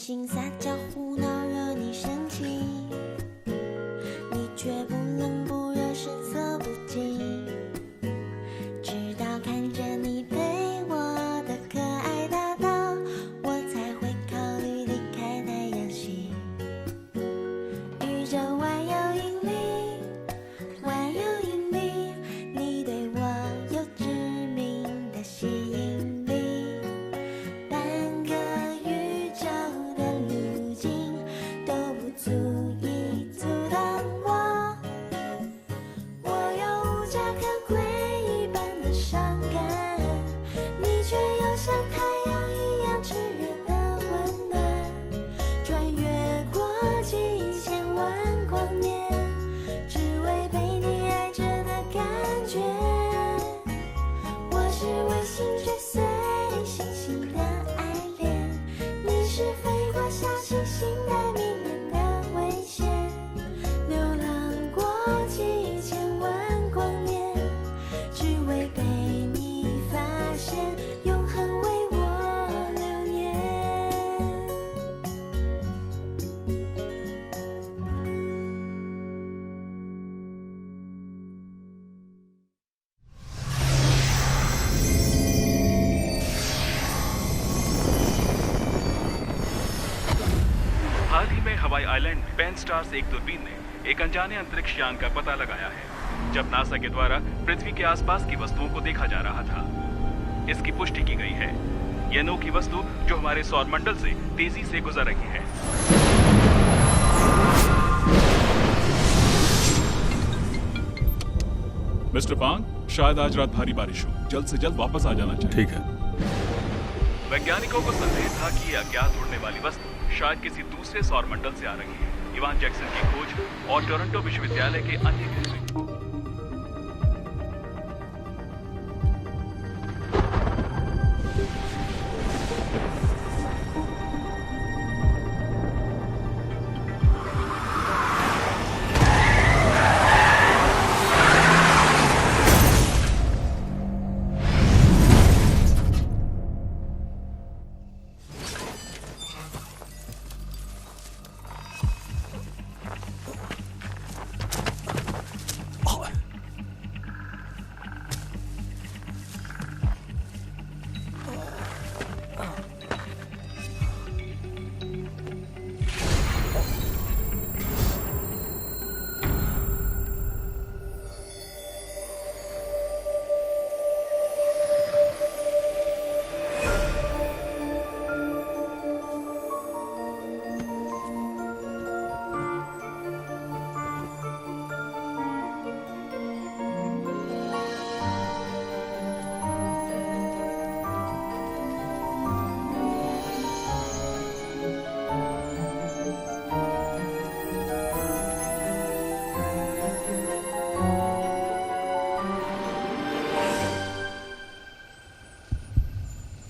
心撒娇胡闹惹你生气，你却不冷不热视则不及，直到看着你对我的可爱大道，我才会考虑离开太阳系。宇宙万有引力，万有引力，你对我有致命的吸引力，半个宇宙的路径都不足以阻挡我。我有无家可归一般的伤感，你却又像太阳一样炽热的温暖，穿越过几千万光年，只为被你爱着的感觉。我是为星追随星星的爱恋，你是飞过小行星带迷人的危险，流浪过几千万光年，只为被你发现，永恒为我流年。हाल ही में Hawaii island pen stars एक दूरबीन ने एक अनजाने अंतरिक्ष यान का पता लगाया है, जब नासा के द्वारा पृथ्वी के आसपास की वस्तुओं को देखा जा रहा था। इसकी पुष्टि की गई है। यह अनोखी वस्तु जो हमारे सौर मंडल से तेजी से गुजर रही है। मिस्टर फांग, शायद आज रात भारी बारिश हो, जल्द से जल्द वापस आ जाना चाहिए। ठीक है। वैज्ञानिकों को संदेह था कि यह अज्ञात उड़ने वाली वस्तु शायद किसी दूसरे सौर मंडल से आ रही है। इवान जैक्सन की खोज और टोरंटो विश्वविद्यालय के अन्य केंद्र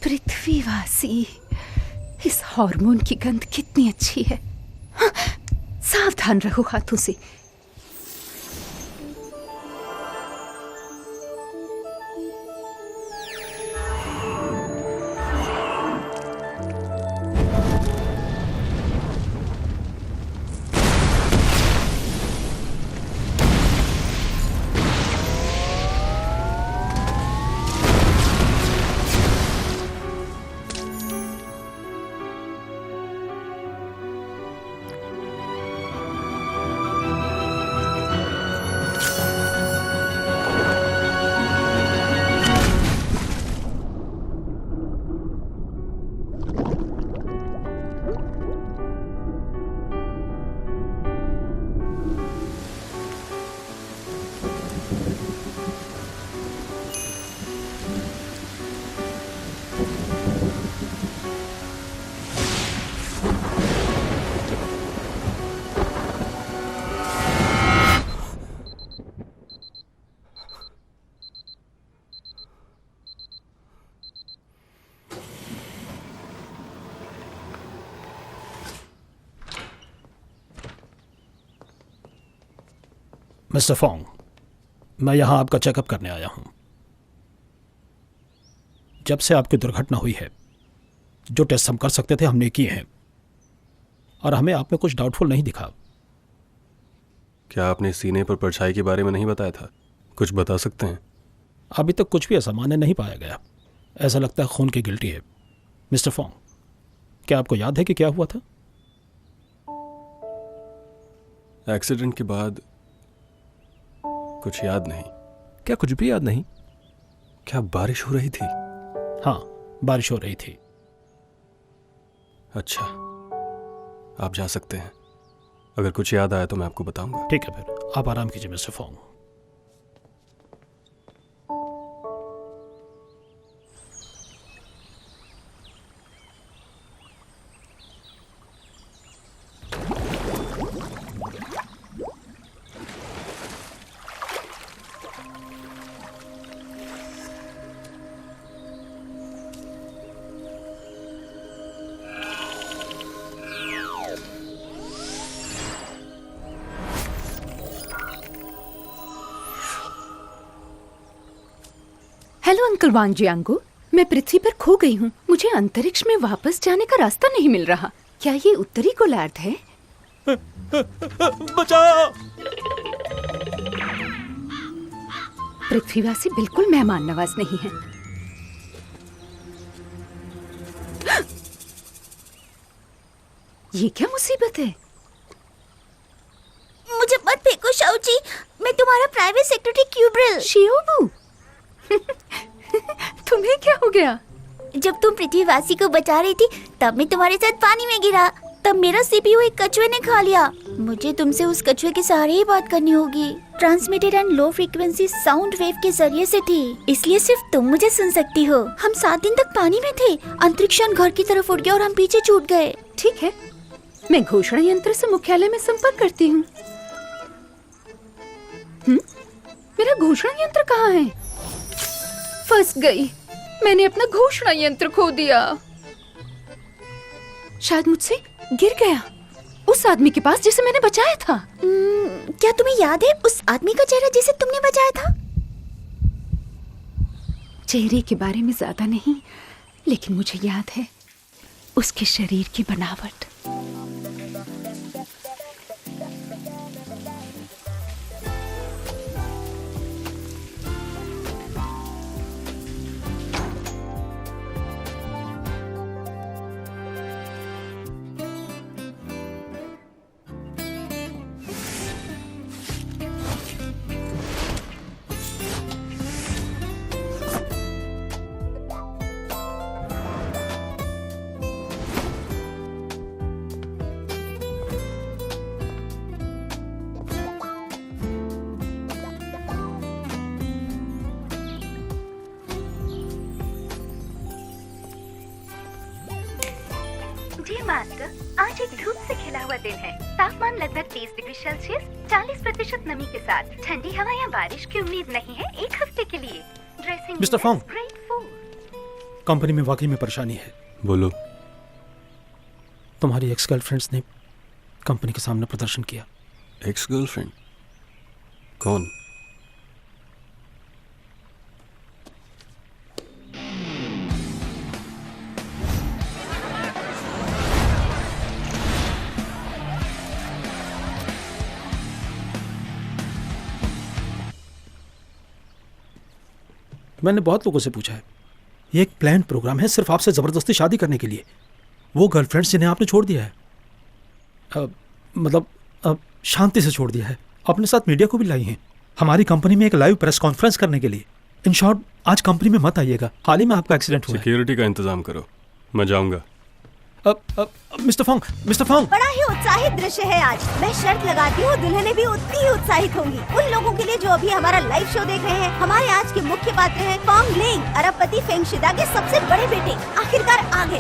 पृथ्वीवासी, इस हार्मोन की गंध कितनी अच्छी है। हाँ, सावधान रहो हाथों से। मिस्टर फोंग, मैं यहाँ आपका चेकअप करने आया हूँ। जब से आपकी दुर्घटना हुई है, जो टेस्ट हम कर सकते थे हमने किए हैं। और हमें आप में कुछ डाउटफुल नहीं दिखा। क्या आपने सीने पर परछाई के बारे में नहीं बताया था? कुछ बता सकते हैं? अभी तक कुछ भी असामान्य नहीं पाया गया। ऐसा लगता है खून की गिल्टी है। मिस्टर फोंग, क्या आपको याद है कि क्या हुआ था? एक्सीडेंट के बाद कुछ याद नहीं। क्या कुछ भी याद नहीं? क्या बारिश हो रही थी? हाँ, बारिश हो रही थी। अच्छा, आप जा सकते हैं। अगर कुछ याद आया तो मैं आपको बताऊंगा। ठीक है, फिर आप आराम कीजिए मिस्टर फोंग। हेलो अंकल वांग जियांगो, मैं पृथ्वी पर खो गई हूँ। मुझे अंतरिक्ष में वापस जाने का रास्ता नहीं मिल रहा। क्या ये उत्तरी गोलार्ध है? बचाओ! पृथ्वीवासी बिल्कुल मेहमान नवाज नहीं है। ये क्या मुसीबत है? मुझे मत फेंको शाओ जी, मैं तुम्हारा प्राइवेट सेक्रेटरी क्यूब्रिल। शियोबू, तुम्हें क्या हो गया? जब तुम पृथ्वीवासी को बचा रही थी तब मैं तुम्हारे साथ पानी में गिरा। तब मेरा सीपीयू एक कछुए ने खा लिया। मुझे तुमसे उस कछुए के सहारे ही बात करनी होगी। Transmitted and low frequency sound wave के जरिए से थी, इसलिए सिर्फ तुम मुझे सुन सकती हो। हम 7 दिन तक पानी में थे। अंतरिक्ष घर की तरफ उड़ गया और हम पीछे छूट गए। ठीक है, मैं घोषणा यंत्र से मुख्यालय में संपर्क करती हूँ। मेरा घोषणा यंत्र कहाँ है? फंस गई, मैंने अपना घोषणा यंत्र खो दिया। शायद मुझसे गिर गया उस आदमी के पास जिसे मैंने बचाया था। क्या तुम्हें याद है उस आदमी का चेहरा जिसे तुमने बचाया था? चेहरे के बारे में ज्यादा नहीं, लेकिन मुझे याद है उसके शरीर की बनावट। जी मास्टर, आज एक धूप से खिला हुआ दिन है। तापमान लगभग 30 डिग्री सेल्सियस, 40% नमी के साथ। ठंडी हवा या बारिश की उम्मीद नहीं है एक हफ्ते के लिए। Dressing Mister Fong, great food. Company में वाकई में परेशानी है। बोलो। तुम्हारी एक्स गर्लफ्रेंड्स ने कंपनी के सामने प्रदर्शन किया। Ex girlfriend? कौन? मैंने बहुत लोगों से पूछा है, ये एक प्लान प्रोग्राम है सिर्फ आपसे जबरदस्ती शादी करने के लिए। वो गर्लफ्रेंड्स जिन्हें आपने छोड़ दिया है, मतलब शांति से छोड़ दिया है, अपने साथ मीडिया को भी लाई हैं हमारी कंपनी में एक लाइव प्रेस कॉन्फ्रेंस करने के लिए। इन शॉर्ट, आज कंपनी में मत आइएगा, हाल ही में आपका एक्सीडेंट हुआ है। सिक्योरिटी का इंतजाम करो, मैं जाऊंगा। मिस्टर फोंग, बड़ा ही उत्साहित दृश्य है आज। मैं शर्त लगाती हूँ दुल्हनें भी उतनी ही उत्साहित होंगी। उन लोगों के लिए जो अभी हमारा लाइव शो देख रहे हैं, हमारे आज के मुख्य पात्र हैं फोंग लिंग, अरबपति फेंगशिदा के सबसे बड़े बेटे। आखिरकार आ गए।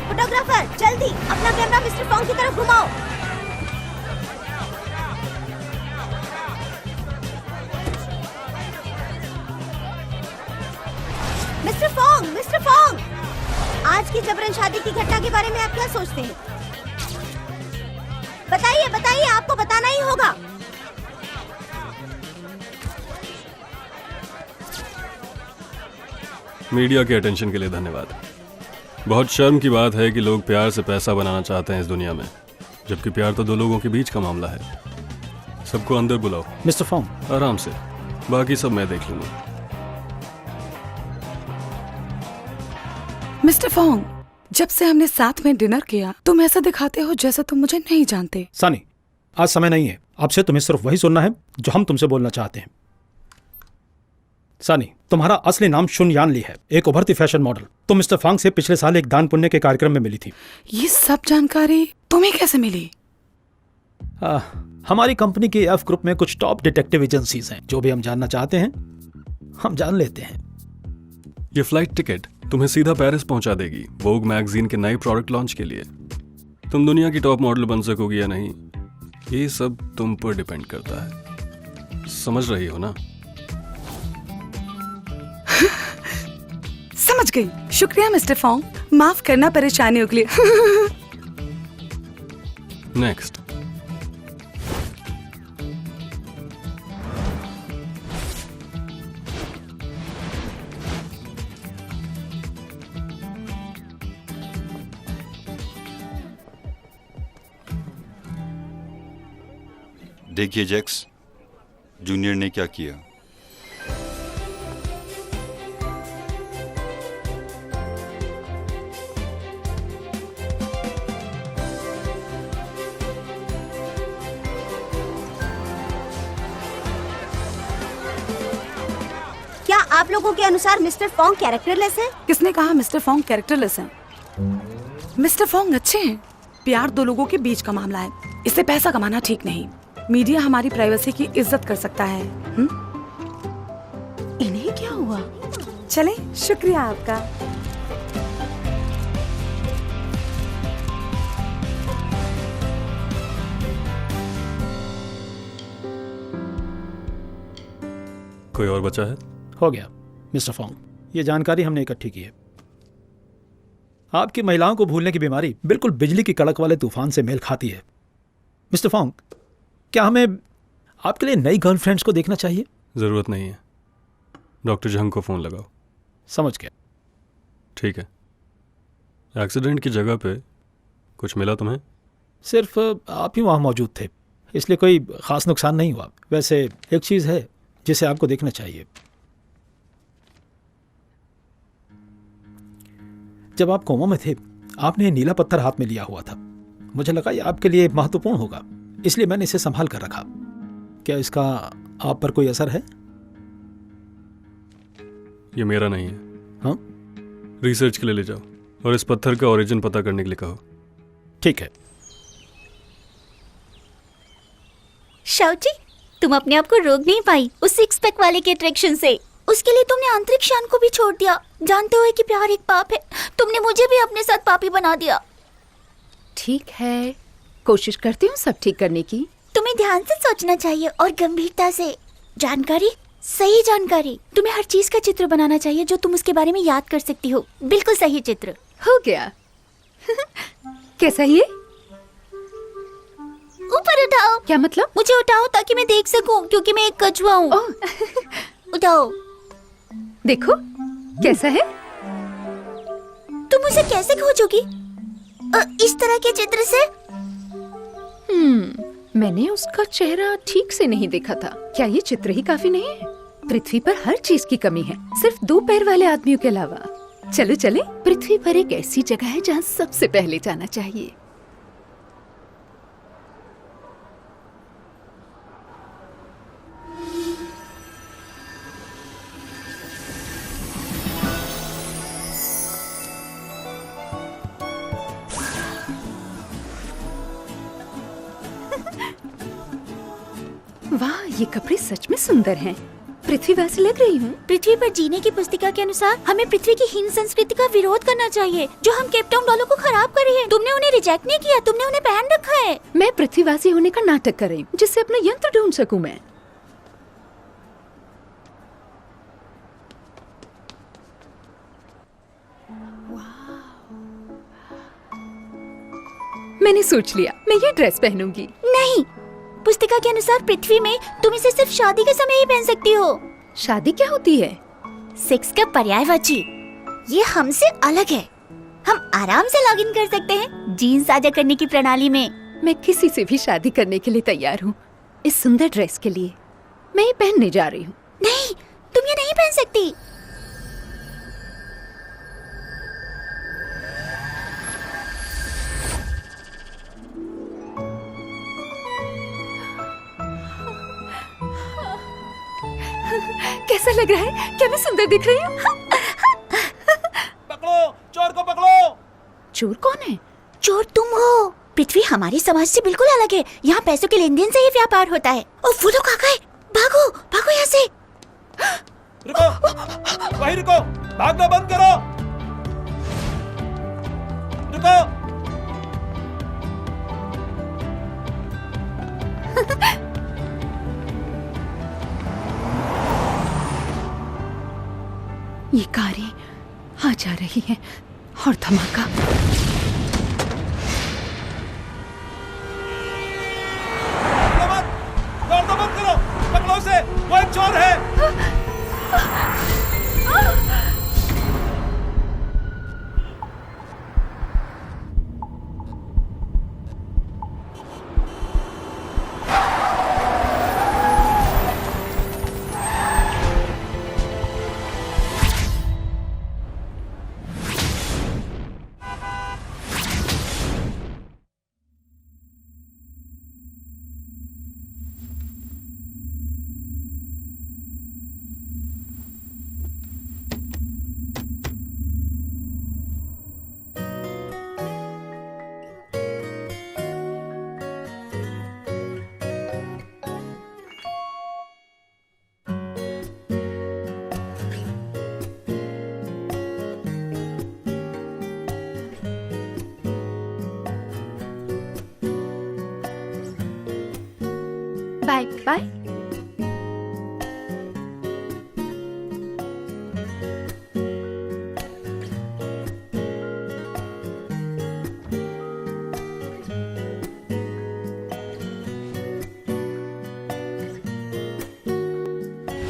फोटोग्राफर, जल्दी अपना कैमरा मिस्टर फोंग की तरफ घुमाओ। मिस्टर फोंग, आज की जबरन शादी की घटना के बारे में आप क्या सोचते हैं? बताइए, आपको बताना ही होगा। मीडिया के अटेंशन के लिए धन्यवाद। बहुत शर्म की बात है कि लोग प्यार से पैसा बनाना चाहते हैं इस दुनिया में। जबकि प्यार तो दो लोगों के बीच का मामला है। सबको अंदर बुलाओ। मिस्टर फोंग, आराम से, बाकी सब मैं देख लूंगा। मिस्टर फोंग, जब से हमने साथ में डिनर किया तुम ऐसा दिखाते हो जैसे तुम मुझे नहीं जानते। सनी, आज समय नहीं है। आपसे तुम्हें सिर्फ वही सुनना है जो हम तुमसे बोलना चाहते हैं। सनी, तुम्हारा असली नाम शुन यान ली है, एक उभरती फैशन मॉडल। तुम मिस्टर फांग से पिछले साल एक दान पुण्य के कार्यक्रम में मिली थी। ये सब जानकारी तुम्हें कैसे मिली? हमारी कंपनी की एफ ग्रुप में कुछ टॉप डिटेक्टिव एजेंसीज हैं। जो भी हम जानना चाहते हैं हम जान लेते हैं। ये फ्लाइट टिकट तुम्हें सीधा पेरिस पहुंचा देगी, वोग मैगजीन के नए प्रोडक्ट लॉन्च के लिए। तुम दुनिया की टॉप मॉडल बन सकोगी या नहीं, ये सब तुम पर डिपेंड करता है। समझ रही हो ना? समझ गई। शुक्रिया मिस्टर फोंग, माफ करना परेशानियों के लिए। नेक्स्ट। देखिए जैक्स, जूनियर ने क्या किया। क्या आप लोगों के अनुसार मिस्टर फोंग कैरेक्टरलेस है? किसने कहा मिस्टर फोंग कैरेक्टरलेस है? मिस्टर फोंग अच्छे हैं। प्यार दो लोगों के बीच का मामला है, इससे पैसा कमाना ठीक नहीं। मीडिया हमारी प्राइवेसी की इज्जत कर सकता है। इन्हें क्या हुआ? चले, शुक्रिया आपका। कोई और बचा है? हो गया मिस्टर फोंग, ये जानकारी हमने इकट्ठी की है। आपकी महिलाओं को भूलने की बीमारी बिल्कुल बिजली की कड़क वाले तूफान से मेल खाती है। मिस्टर फोंग, क्या हमें आपके लिए नई गर्लफ्रेंड्स को देखना चाहिए? जरूरत नहीं है। डॉक्टर जंग को फोन लगाओ। समझ गया। ठीक है। एक्सीडेंट की जगह पे कुछ मिला तुम्हें? सिर्फ आप ही वहां मौजूद थे, इसलिए कोई खास नुकसान नहीं हुआ। वैसे एक चीज है जिसे आपको देखना चाहिए। जब आप कोमा में थे आपने नीला पत्थर हाथ में लिया हुआ था। मुझे लगा ये आपके लिए महत्वपूर्ण होगा, इसलिए मैंने इसे संभाल कर रखा। क्या इसका आप पर कोई असर है? ये मेरा नहीं है। हाँ? रिसर्च के लिए ले जाओ और इस पत्थर का ओरिजिन पता करने के लिए कहो। ठीक है। शाओची, तुम अपने आप को रोक नहीं पाई उस सिक्स पैक वाले के अट्रैक्शन से। उसके लिए तुमने अंतरिक्ष यान को भी छोड़ दिया, जानते हुए कि प्यार एक पाप है। तुमने मुझे भी अपने साथ पापी बना दिया। ठीक है, कोशिश करती हूँ सब ठीक करने की। तुम्हें ध्यान से सोचना चाहिए और गंभीरता से। जानकारी, सही जानकारी। तुम्हें हर चीज का चित्र बनाना चाहिए जो तुम उसके बारे में याद कर सकती हो। बिल्कुल सही चित्र। हो गया। कैसा ये? ऊपर उठाओ। क्या मतलब? मुझे उठाओ ताकि मैं देख सकूं, क्योंकि मैं एक कछुआ हूँ। उठाओ। देखो कैसा है? तुम उसे कैसे खोजोगी इस तरह के चित्र से? मैंने उसका चेहरा ठीक से नहीं देखा था। क्या ये चित्र ही काफी नहीं है? पृथ्वी पर हर चीज की कमी है, सिर्फ 2 पैर वाले आदमियों के अलावा। चलो चले, पृथ्वी पर एक ऐसी जगह है जहाँ सबसे पहले जाना चाहिए। वाह, ये कपड़े सच में सुंदर हैं। पृथ्वी वैसे लग रही हूँ। पृथ्वी पर जीने की पुस्तिका के अनुसार हमें पृथ्वी की हीन संस्कृति का विरोध करना चाहिए, जो हम केपटाउन डॉलर को खराब कर रही है। तुमने उन्हें रिजेक्ट नहीं किया, तुमने उन्हें पहन रखा है। मैं पृथ्वीवासी होने का नाटक कर रही हूँ, जिससे अपना यंत्र ढूंढ सकूं मैं। मैंने सोच लिया, मैं ये ड्रेस पहनूंगी। नहीं, पुस्तिका के अनुसार पृथ्वी में तुम इसे सिर्फ शादी के समय ही पहन सकती हो। शादी क्या होती है? सेक्स का पर्यायवाची। ये हमसे अलग है। हम आराम से लॉगिन कर सकते हैं जीन्स साझा करने की प्रणाली में। मैं किसी से भी शादी करने के लिए तैयार हूँ, इस सुंदर ड्रेस के लिए। मैं ये पहनने जा रही हूँ। नहीं, तुम ये नहीं पहन सकती। कैसा लग रहा है? क्या मैं सुंदर दिख रही हूँ? पकड़ो, चोर को पकड़ो। चोर कौन है? चोर तुम हो। पृथ्वी हमारी समाज से बिल्कुल अलग है। यहाँ पैसों के लेन देन से ही व्यापार होता है। और वो लोग आ गए। भागो भागो यहाँ से। रुको, वहीं रुको, भागना बंद करो। रुको। ये कारें आ जा रही हैं और धमाका। दौड़ना मत करो, पकड़ो उसे, वो एक चोर है। Bye bye.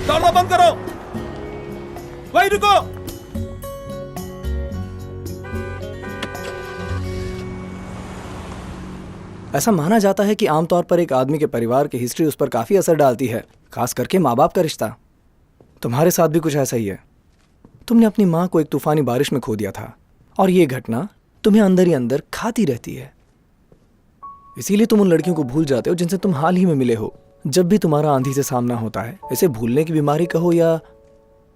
दौड़ना बंद करो, वहीं रुको। ऐसा माना जाता है कि आमतौर पर एक आदमी के परिवार की हिस्ट्री उस पर काफी असर डालती है, खास करके माँ बाप का रिश्ता। तुम्हारे साथ भी कुछ ऐसा ही है। तुमने अपनी माँ को एक तूफानी बारिश में खो दिया था और ये घटना तुम्हें अंदर ही अंदर खाती रहती है। इसीलिए तुम उन लड़कियों को भूल जाते हो जिनसे तुम हाल ही में मिले हो। जब भी तुम्हारा आंधी से सामना होता है, इसे भूलने की बीमारी कहो या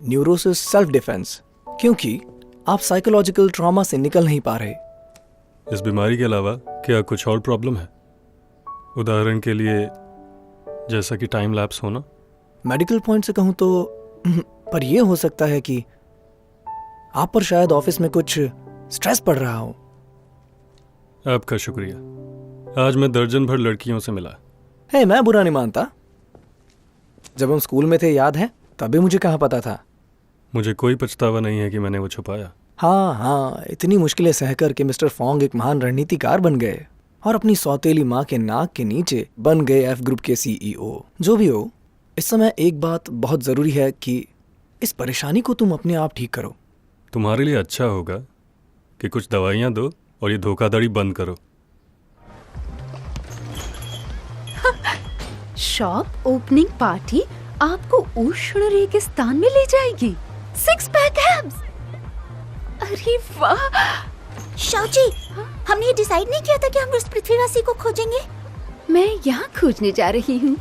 न्यूरोसिस सेल्फ डिफेंस, क्योंकि आप साइकोलॉजिकल ट्रॉमा से निकल नहीं पा रहे। इस बीमारी के अलावा क्या कुछ और प्रॉब्लम है? उदाहरण के लिए जैसा कि टाइम लैप्स होना? मेडिकल पॉइंट से कहूं तो पर यह हो सकता है कि आप पर शायद ऑफिस में कुछ स्ट्रेस पड़ रहा हो। आपका शुक्रिया। आज मैं दर्जन भर लड़कियों से मिला। मैं बुरा नहीं मानता। जब हम स्कूल में थे, याद है? तभी मुझे कहाँ पता था। मुझे कोई पछतावा नहीं है कि मैंने वो छुपाया। हाँ, इतनी मुश्किलें सहकर के मिस्टर फोंग एक महान रणनीतिकार बन गए और अपनी सौतेली माँ के नाक के नीचे बन गए एफ ग्रुप के CEO। जो भी हो, इस समय एक बात बहुत जरूरी है कि इस परेशानी को तुम अपने आप ठीक करो। तुम्हारे लिए अच्छा होगा कि कुछ दवाइयाँ दो और ये धोखाधड़ी बंद करो। शॉप ओपनिंग पार्टी आपको उष्ण रेगिस्तान में ले जाएगी। 6 पैक एब्स। अरे वाह! शाओची, हमने ये डिसाइड नहीं किया था कि हम उस पृथ्वीवासी को खोजेंगे। मैं यहाँ खोजने जा रही हूँ।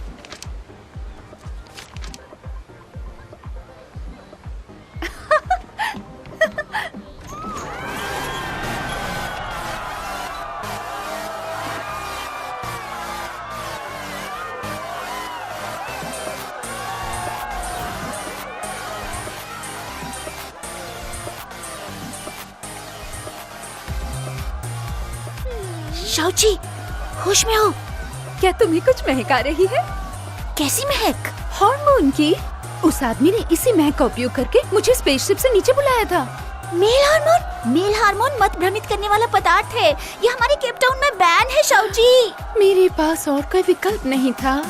शाओची, होश में हो। क्या तुम्हें कुछ महक आ रही है? कैसी महक? हार्मोन की। उस आदमी ने इसी महक का उपयोग करके मुझे स्पेसशिप से नीचे बुलाया था। Male hormone? मेल हार्मोन मत भ्रमित करने वाला पदार्थ है। ये हमारे केप टाउन में बैन है शाओची। मेरे पास और कोई विकल्प नहीं था।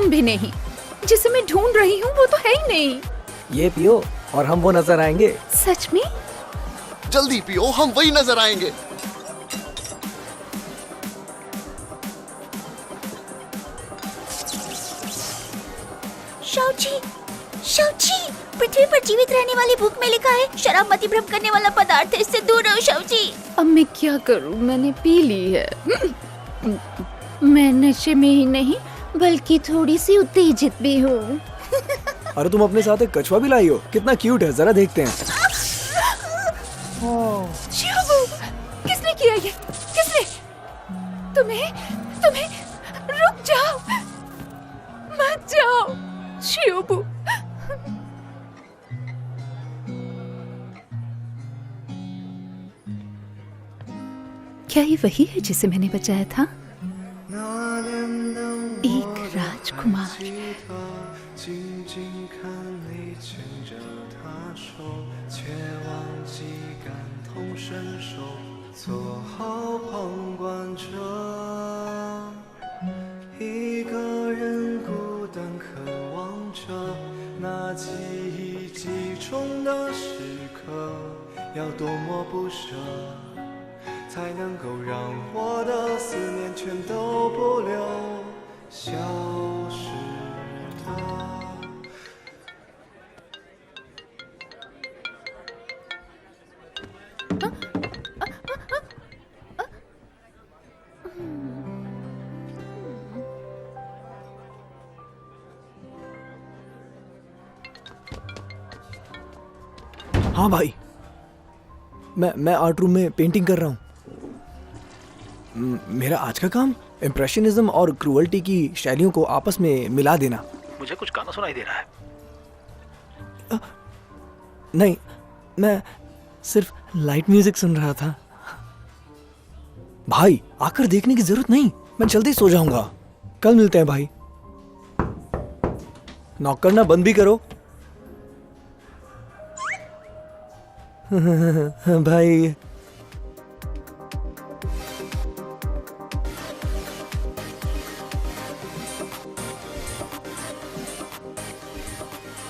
नाम भी नहीं। जिसे मैं ढूंढ रही हूँ वो तो है ही नहीं। ये पियो और हम वो नजर आएंगे। सच में? जल्दी पियो, हम वही नजर आएंगे। शाओची, शाओची, पृथ्वी पर जीवित रहने वाली बुक में लिखा है शराब मति भ्रम करने वाला पदार्थ है, इससे दूर रहो शाओची। अब मैं क्या करूँ, मैंने पी ली है। मैं नशे में ही नहीं बल्कि थोड़ी सी उत्तेजित भी हूँ। अरे तुम अपने साथ एक कछुआ भी लाई हो, कितना क्यूट है, जरा देखते हैं। शिवू, किसने किया ये? किसने? तुम्हें रुक जाओ, मत जाओ शिवू। क्या ये वही है जिसे मैंने बचाया था? एक राजकुमार। हाँ भाई, मैं आर्ट रूम में पेंटिंग कर रहा हूँ। मेरा आज का काम इम्प्रेशनिज्म और क्रूअल्टी की शैलियों को आपस में मिला देना। मुझे कुछ गाना सुनाई दे रहा है। नहीं, मैं सिर्फ लाइट म्यूजिक सुन रहा था। भाई आकर देखने की जरूरत नहीं, मैं जल्दी सो जाऊंगा। कल मिलते हैं भाई। नॉक करना बंद भी करो। भाई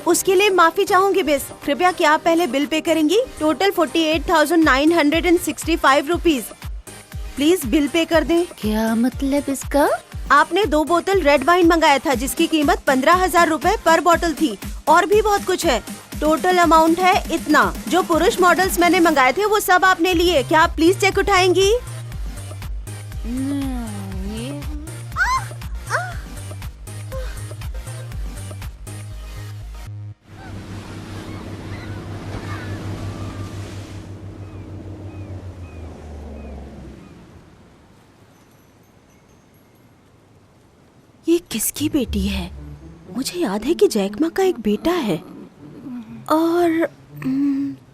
उसके लिए माफी चाहूंगी मिस। कृपया क्या आप पहले बिल पे करेंगी? Total 48,965 rupees. Please bill pay कर दें। क्या मतलब इसका? आपने 2 बोतल रेड वाइन मंगाया था जिसकी कीमत 15,000 रूपए पर बोतल थी। और भी बहुत कुछ है। टोटल अमाउंट है इतना। जो पुरुष मॉडल्स मैंने मंगाए थे वो सब आपने लिए। क्या आप प्लीज चेक उठाएंगी? ये किसकी बेटी है? मुझे याद है कि जैकमा का एक बेटा है और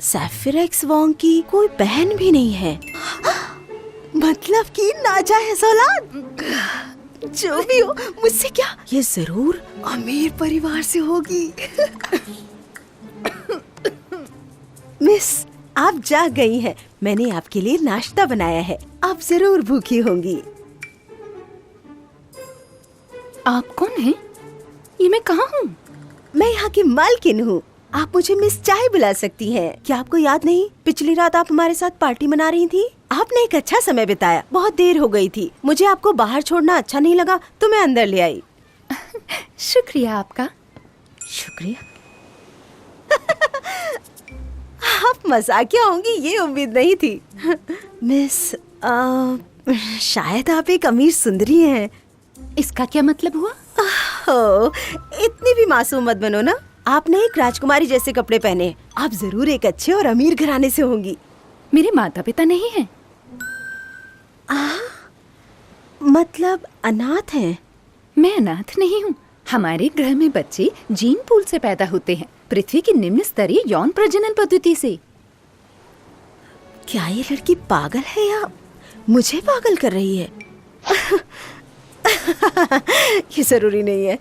सैफिरेक्स वोंग की कोई बहन भी नहीं है। मतलब कि नाजायज औलाद। जो भी हो, मुझसे क्या, ये जरूर अमीर परिवार से होगी। मिस, आप जाग गई हैं। मैंने आपके लिए नाश्ता बनाया है, आप जरूर भूखी होंगी। आप कौन हैं? ये मैं कहाँ हूँ? मैं यहाँ की मालकिन हूँ। आप मुझे मिस चाय बुला सकती हैं। क्या आपको याद नहीं, पिछली रात आप हमारे साथ पार्टी मना रही थी? आपने एक अच्छा समय बिताया। बहुत देर हो गई थी, मुझे आपको बाहर छोड़ना अच्छा नहीं लगा तो मैं अंदर ले आई। शुक्रिया आपका। शुक्रिया? आप मजाकिया होंगी ये उम्मीद नहीं थी। मिस, शायद आप एक अमीर सुंदरी हैं। इसका क्या मतलब हुआ? इतनी भी मासूम मत बनो ना। आपने एक राजकुमारी जैसे कपड़े पहने। आप जरूर एक अच्छे और अमीर घराने से होंगी। मेरे माता पिता नहीं हैं। मतलब अनाथ हैं? मैं अनाथ नहीं हूँ। हमारे ग्रह में बच्चे जीन पूल से पैदा होते हैं, पृथ्वी की निम्न स्तरीय यौन प्रजनन पद्धति से। क्या ये लड़की पागल है या मुझे पागल कर रही है? ये जरूरी नहीं है।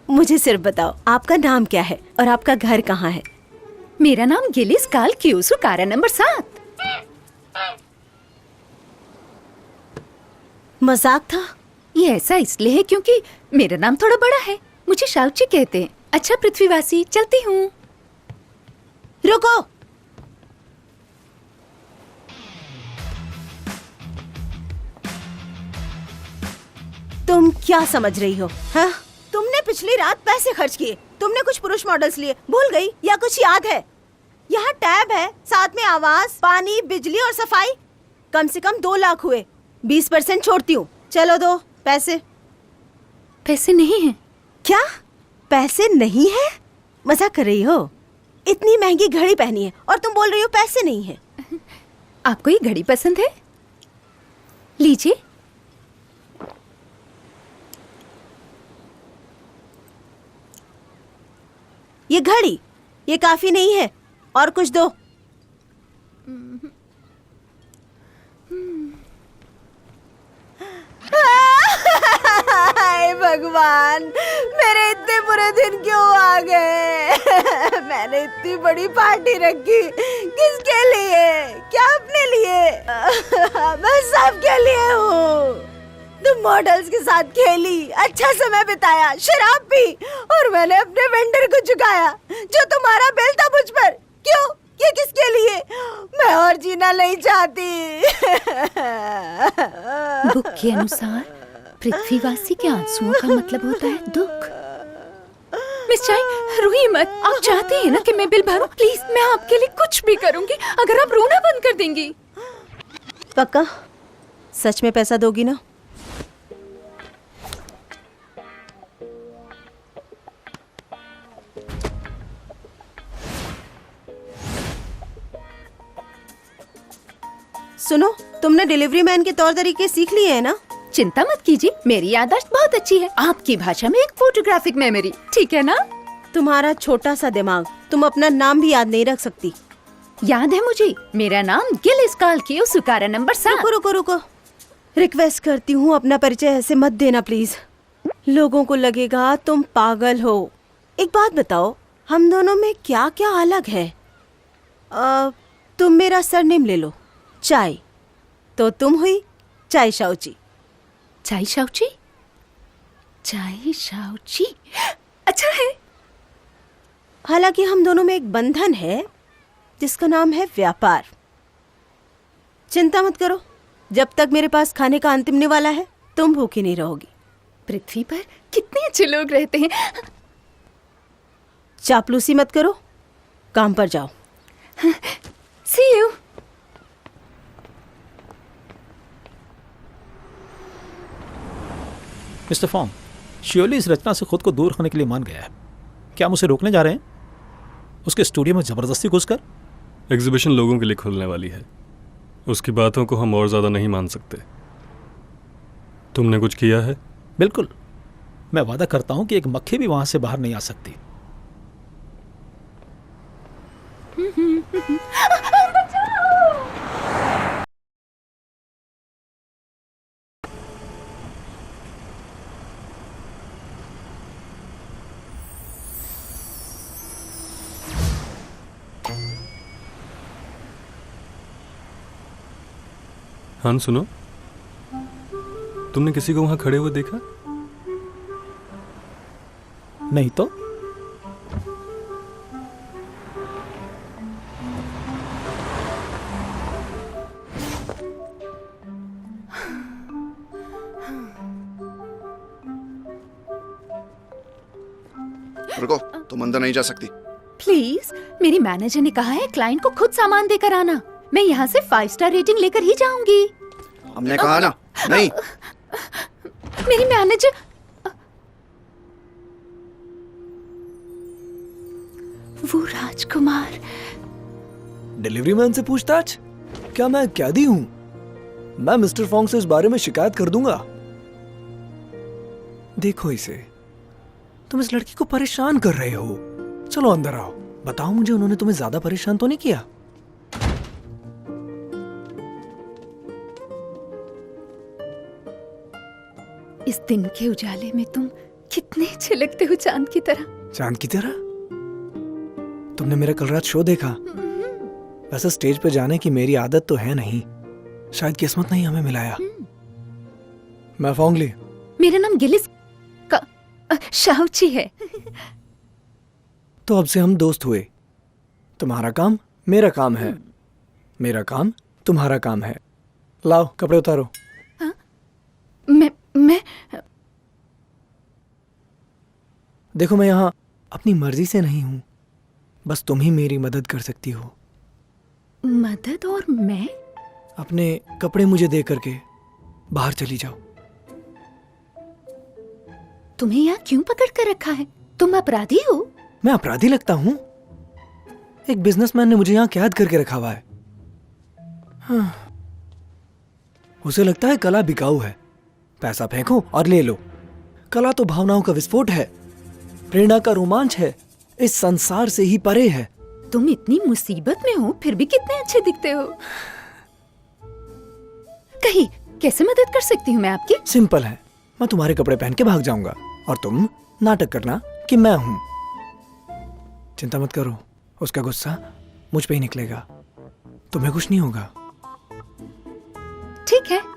मुझे सिर्फ बताओ आपका नाम क्या है और आपका घर कहाँ है? मेरा नाम गिलिस काल क्यूसु, कारा नंबर 7। मजाक था? ये ऐसा इसलिए है क्योंकि मेरा नाम थोड़ा बड़ा है। मुझे शाउची कहते हैं। अच्छा पृथ्वीवासी, चलती हूँ। रुको। तुम क्या समझ रही हो? हाँ? तुमने पिछली रात पैसे खर्च किए, तुमने कुछ पुरुष मॉडल्स लिए, भूल गई या कुछ याद है? यहाँ टैब है, साथ में आवाज, पानी, बिजली और सफाई। कम से कम 2 लाख हुए। 20% छोड़ती हूँ। चलो दो पैसे। पैसे नहीं हैं। क्या? पैसे नहीं है? मजाक कर रही हो? इतनी महंगी घड़ी पहनी है और तुम बोल रही हो पैसे नहीं है। आपको ये घड़ी पसंद है? लीजिए। ये घड़ी, ये काफी नहीं है, और कुछ दो। हाय भगवान, मेरे इतने बुरे दिन क्यों आ गए? मैंने इतनी बड़ी पार्टी रखी, किसके लिए? क्या अपने लिए? मैं सबके लिए हूँ। तुम मॉडल्स के साथ खेली, अच्छा समय बिताया, शराब पी, और मैंने अपने वेंडर को चुकाया जो तुम्हारा बिल था मुझ पर। क्यों? ये किसके लिए? मैं और जीना नहीं चाहती। बुक के अनुसार पृथ्वीवासी के आंसुओं का मतलब होता है दुख। मिस चाई, रोइए मत। आप चाहते हैं ना कि मैं बिल भरूं? प्लीज, मैं आपके लिए कुछ भी करूंगी अगर आप रोना बंद कर देंगी। पक्का? सच में पैसा दोगी ना? सुनो, तुमने डिलीवरी मैन के तौर तरीके सीख लिए हैं ना? चिंता मत कीजिए, मेरी याददाश्त बहुत अच्छी है। आपकी भाषा में एक फोटोग्राफिक मेमोरी, ठीक है ना? तुम्हारा छोटा सा दिमाग, तुम अपना नाम भी याद नहीं रख सकती। याद है मुझे, मेरा नाम गिलिस कालकियो सुकारा नंबर 7। रुको रुको रुको, रिक्वेस्ट करती हूँ अपना परिचय ऐसे मत देना प्लीज। लोगों को लगेगा तुम पागल हो। एक बात बताओ, हम दोनों में क्या क्या अलग है? तुम मेरा सरनेम ले लो, चाय, तो तुम हुई चाय शाउची। चाय शाउची? चाय शाउची, अच्छा है। हालांकि हम दोनों में एक बंधन है जिसका नाम है व्यापार। चिंता मत करो, जब तक मेरे पास खाने का अंतिम निवाला है तुम भूखी नहीं रहोगी। पृथ्वी पर कितने अच्छे लोग रहते हैं। चापलूसी मत करो, काम पर जाओ। See you. मिस्टर फॉन्ग, श्योरली इस रचना से खुद को दूर रखने के लिए मान गया है। क्या हम उसे रोकने जा रहे हैं? उसके स्टूडियो में जबरदस्ती घुसकर? एग्जीबिशन लोगों के लिए खुलने वाली है, उसकी बातों को हम और ज्यादा नहीं मान सकते। तुमने कुछ किया है? बिल्कुल, मैं वादा करता हूं कि एक मक्खी भी वहां से बाहर नहीं आ सकती। हाँ सुनो, तुमने किसी को वहां खड़े हुए देखा? नहीं तो? रुको, तुम अंदर नहीं जा सकती। प्लीज, मेरी मैनेजर ने कहा है क्लाइंट को खुद सामान देकर आना। मैं यहाँ से 5 स्टार रेटिंग लेकर ही जाऊंगी। हमने कहा ना, नहीं। मेरी मैनेजर। वो राजकुमार। डिलीवरी मैन से पूछताछ? क्या मैं कैदी हूँ? मैं मिस्टर फॉन्ग से इस बारे में शिकायत कर दूंगा। देखो इसे, तुम इस लड़की को परेशान कर रहे हो। चलो अंदर आओ, बताओ मुझे उन्होंने तुम्हें ज्यादा परेशान तो नहीं किया? इस दिन के उजाले में तुम कितने छिलकते हो चांद की तरह। चांद की तरह? तुमने मेरा कल रात शो देखा? वैसे स्टेज पे जाने की मेरी आदत तो है नहीं, शायद किस्मत नहीं हमें मिलाया। मैं फोंगली। मेरा नाम गिलिस शाउची है। तो अब से हम दोस्त हुए। तुम्हारा काम मेरा काम है, मेरा काम तुम्हारा काम है। लाओ कपड़े उतारो। मैं देखो, मैं यहाँ अपनी मर्जी से नहीं हूं, बस तुम ही मेरी मदद कर सकती हो। मदद? और मैं? अपने कपड़े मुझे दे करके बाहर चली जाओ। तुम्हें यहाँ क्यों पकड़ कर रखा है? तुम अपराधी हो? मैं अपराधी लगता हूँ? एक बिजनेसमैन ने मुझे यहाँ कैद करके रखा हुआ है। हाँ। उसे लगता है कला बिकाऊ है, पैसा फेंको और ले लो। कला तो भावनाओं का विस्फोट है, प्रेरणा का रोमांच है, इस संसार से ही परे है। तुम इतनी मुसीबत में हो फिर भी कितने अच्छे दिखते हो। कहीं कैसे मदद कर सकती हूँ मैं आपकी? सिंपल है, मैं तुम्हारे कपड़े पहन के भाग जाऊंगा और तुम नाटक करना कि मैं हूं। चिंता मत करो, उसका गुस्सा मुझ पे ही निकलेगा, तुम्हें कुछ नहीं होगा। ठीक है।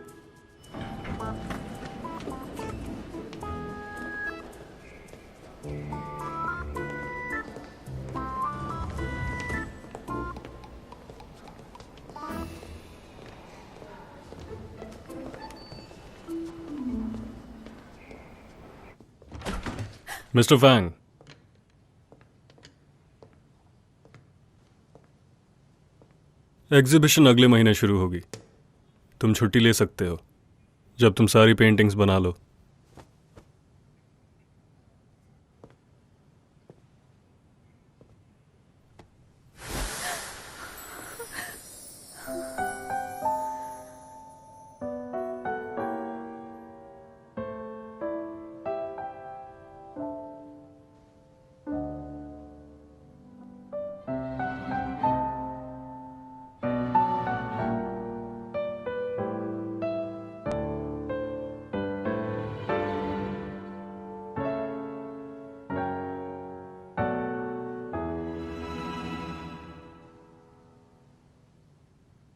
मिस्टर फैंग, एग्जीबिशन अगले महीने शुरू होगी। तुम छुट्टी ले सकते हो जब तुम सारी पेंटिंग्स बना लो।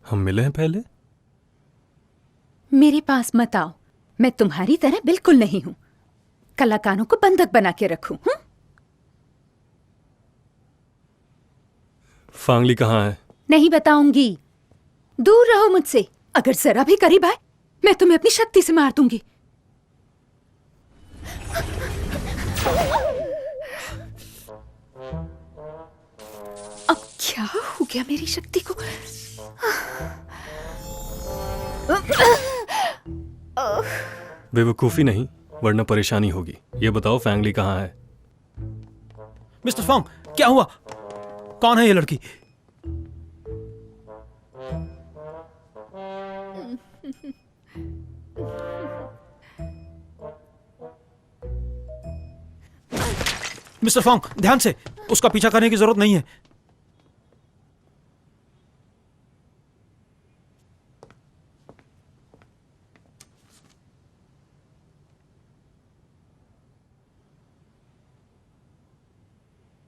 हम मिले हैं पहले? मेरे पास मत आओ, मैं तुम्हारी तरह बिल्कुल नहीं हूं। कलाकारों को बंधक बना के रखूं? फांगली कहाँ है? नहीं बताऊंगी, दूर रहो मुझसे। अगर जरा भी करीब आए मैं तुम्हें अपनी शक्ति से मार दूंगी। अब क्या हो गया मेरी शक्ति को? बेवकूफी नहीं, वरना परेशानी होगी। ये बताओ फैंगली कहाँ है? मिस्टर फोंग, क्या हुआ? कौन है ये लड़की? मिस्टर फोंग, ध्यान से, उसका पीछा करने की जरूरत नहीं है।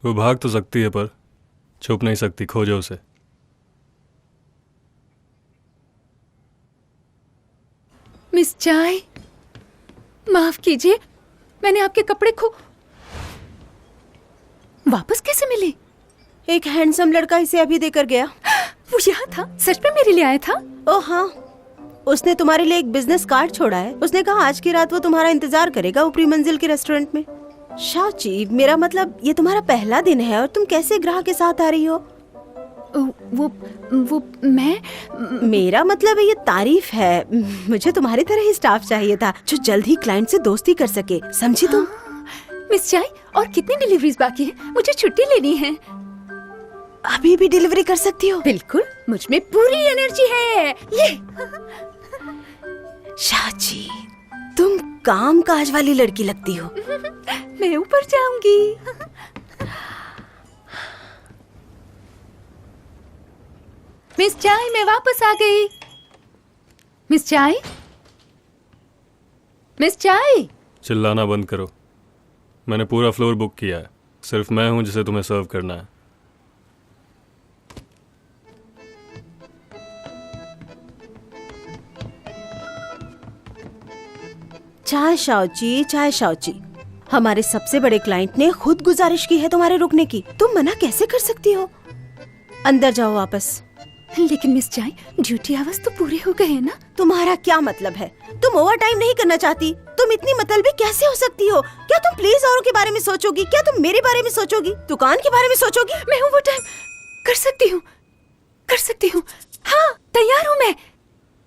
वो भाग तो सकती है पर छुप नहीं सकती, खोजो उसे। मिस चाय, माफ कीजिए, मैंने आपके कपड़े वापस कैसे मिले? एक हैंडसम लड़का इसे अभी देकर गया। वो यहाँ था? सच में मेरे लिए आया था? ओह हाँ, उसने तुम्हारे लिए एक बिजनेस कार्ड छोड़ा है। उसने कहा आज की रात वो तुम्हारा इंतजार करेगा ऊपरी मंजिल के रेस्टोरेंट में। शाओची, मेरा मतलब ये तुम्हारा पहला दिन है और तुम कैसे ग्राहक के साथ आ रही हो? वो मेरा मतलब है ये तारीफ है। मुझे तुम्हारी तरह ही स्टाफ चाहिए था जो जल्द ही क्लाइंट से दोस्ती कर सके, समझी तुम? मिस चाय, और कितनी डिलीवरीज बाकी है? मुझे छुट्टी लेनी है। अभी भी डिलीवरी कर सकती हो? बिल्कुल, मुझ में पूरी एनर्जी है। ये शाची, तुम काम काज वाली लड़की लगती हो। मैं ऊपर जाऊंगी। मिस चाय, मैं वापस आ गई। मिस चाय, मिस चाय। चिल्लाना बंद करो। मैंने पूरा फ्लोर बुक किया है, सिर्फ मैं हूं जिसे तुम्हें सर्व करना है। चाय शाओची, चाय शाओची। हमारे सबसे बड़े क्लाइंट ने खुद गुजारिश की है तुम्हारे रुकने की, तुम मना कैसे कर सकती हो? अंदर जाओ वापस। लेकिन मिस चाय, ड्यूटी आवर्स तो पूरे हो गए हैं ना? तुम्हारा क्या मतलब है? तुम ओवर टाइम नहीं करना चाहती? तुम इतनी मतलबी कैसे हो सकती हो? क्या तुम प्लीज औरों के बारे में सोचोगी? क्या तुम मेरे बारे में सोचोगी? दुकान के बारे में सोचोगी? मैं ओवर टाइम कर सकती हूँ, कर सकती हूँ। हाँ, तैयार हूँ मैं।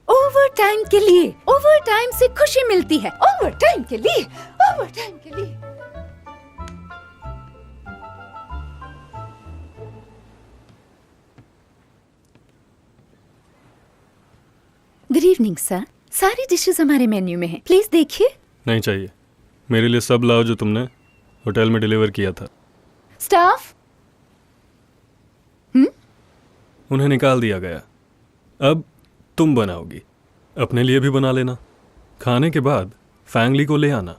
ओवर टाइम के लिए, ओवर टाइम से खुशी मिलती है। ओवर टाइम के लिए, ओवर टाइम के लिए। गुड इवनिंग सर, सारी डिशेस हमारे मेन्यू में हैं, प्लीज देखिए। नहीं चाहिए, मेरे लिए सब लाओ जो तुमने होटल में डिलीवर किया था। स्टाफ? उन्हें निकाल दिया गया। अब तुम बनाओगी, अपने लिए भी बना लेना। खाने के बाद फैंगली को ले आना,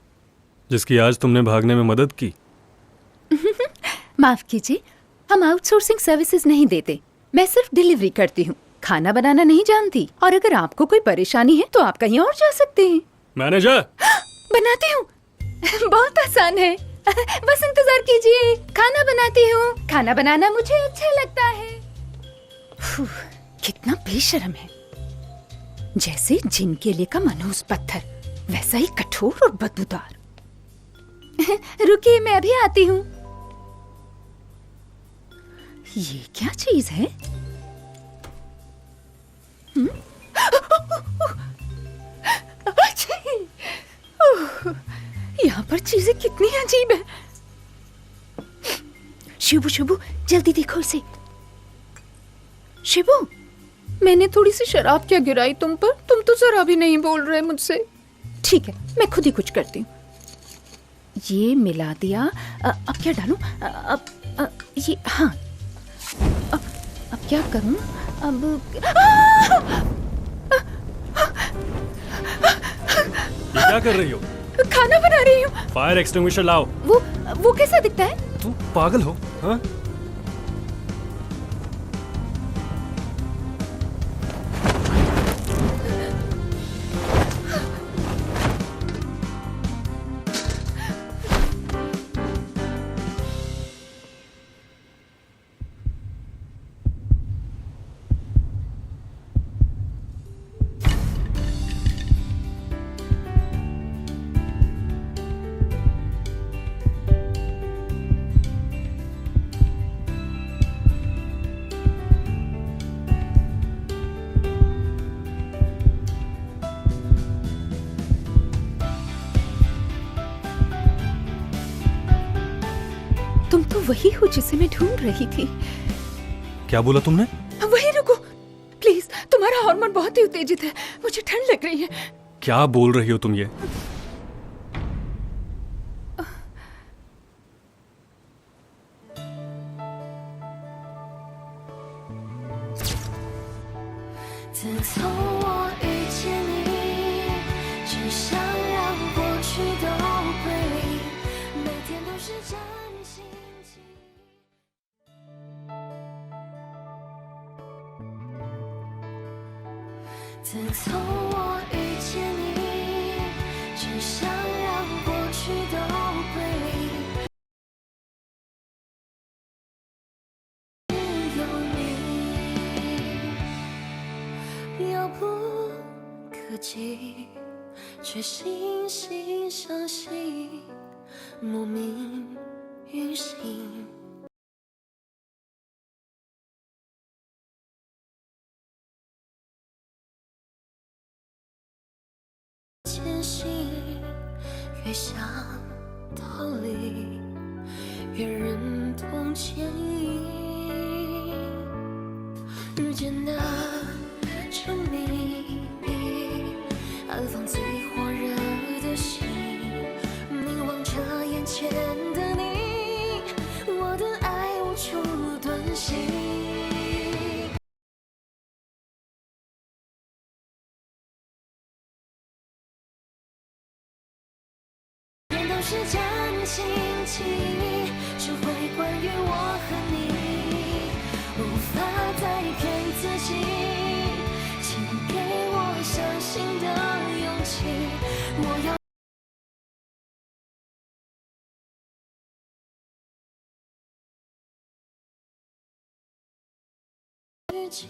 जिसकी आज तुमने भागने में मदद की। माफ कीजिए, हम आउटसोर्सिंग सर्विसेज नहीं देते, मैं सिर्फ डिलीवरी करती हूँ। खाना बनाना नहीं जानती, और अगर आपको कोई परेशानी है तो आप कहीं और जा सकते हैं। मैनेजर, बनाती हूँ। बहुत आसान है, बस इंतजार कीजिए। खाना बनाती हूँ, खाना बनाना मुझे अच्छा लगता है। कितना बेशर्म है, जैसे जिन के लिए का मनहूस पत्थर, वैसा ही कठोर और बदबूदार। रुकिए, मैं अभी आती हूँ। ये क्या चीज है? यहाँ पर चीजें कितनी अजीब है। शिबू शिबू, जल्दी देखो इसे। शिबू, मैंने थोड़ी सी शराब क्या गिराई तुम पर? तुम तो जरा भी नहीं बोल रहे मुझसे। ठीक है, मैं खुद ही कुछ करती हूँ। ये मिला दिया, अब क्या डालूं? ये, हाँ, अब क्या करूं? अब ये क्या कर रही हो? खाना बना रही हूँ। फायर एक्सटिंग्विशर लाओ। वो कैसा दिखता है? तू पागल हो? हाँ? तुम तो वही हो जिसे मैं ढूंढ रही थी। क्या बोला तुमने? वही रुको प्लीज, तुम्हारा हार्मोन बहुत ही उत्तेजित है, मुझे ठंड लग रही है। क्या बोल रही हो तुम ये?自从我遇见你，只想让过去都归零。有你，遥不可及，却惺惺相惜，莫名于心。前行，越想逃离，越忍痛牵引。遇见那证明，安放最火热的心，凝望着眼前的你，我的爱无处遁形。都是真心情，只会关于我和你，无法再骗自己，请给我相信的勇气。我要。मुझे